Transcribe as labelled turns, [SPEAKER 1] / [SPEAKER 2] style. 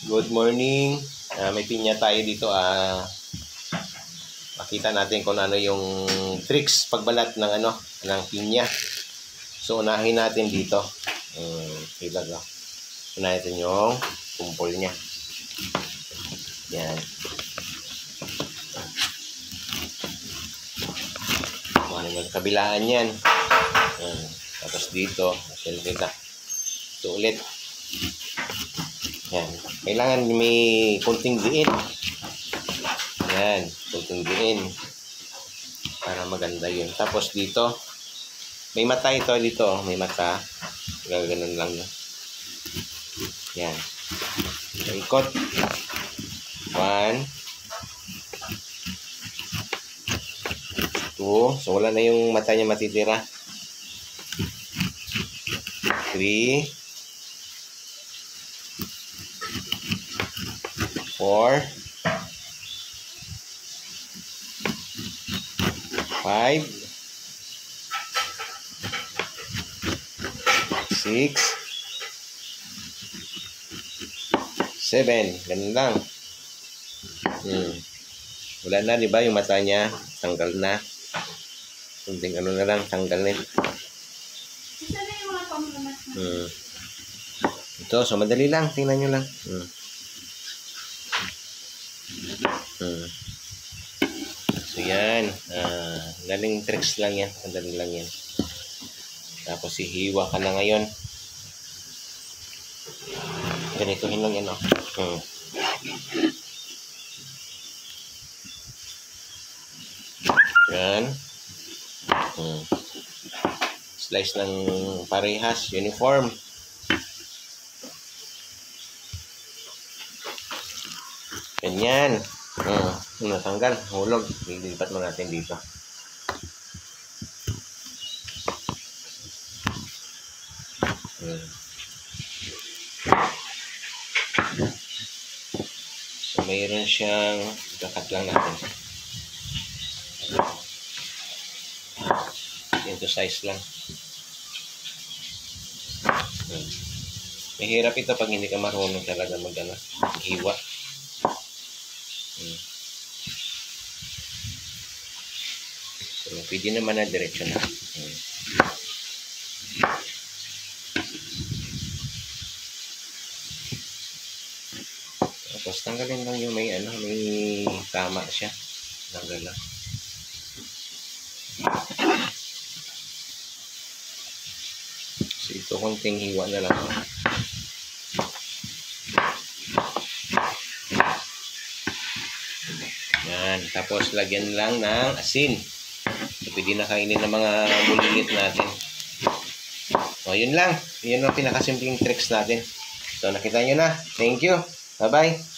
[SPEAKER 1] Good morning. May pinya tayo dito. Makita natin kung ano yung tricks pagbalat ng ng pinya. So unahin natin dito. Kita ko. Unahin natin yung kumpol niya. Yan. Magkabilaan yan. Tapos dito, kita. Ito ulit. Yan. Kailangan may kunting diin. Yan. Kunting diin. Para maganda yun. Tapos dito, may mata ito dito. May mata. Gaganon lang yun. Yan. Ikot. 1, 2. So, wala na yung mata niya matitira. 3, 4, 5, 6, 7. Ganun lang. Wala na, di ba? Yung mata niya, tanggal na. Kunting na lang, tanggalin.
[SPEAKER 2] Isa na yung mga pamulamas na.
[SPEAKER 1] Ito, so madali lang. Tingnan nyo lang. So yan. Galing tricks lang yan. Madali lang yan. Tapos hihiwa ka na ngayon. Ganituhin lang yan. Yan. Slice ng parehas, uniform. Ganyan. Natanggal, hulog. Lilipat mo natin dito. So, mayroon siyang kakat lang natin. Ito size lang. Mahirap ito pag hindi ka marunong talaga hiwa. So, pwede naman na diretso na. Tapos tanggalin lang yung may tama siya. Tanggal lang. So, ito konting hiwa na lang. Yan. Tapos, lagyan lang ng asin. So, pwede na kainin ng mga bulilit natin. So, yun lang. Yun ang pinakasimpleng tricks natin. So, nakita nyo na. Thank you. Bye-bye.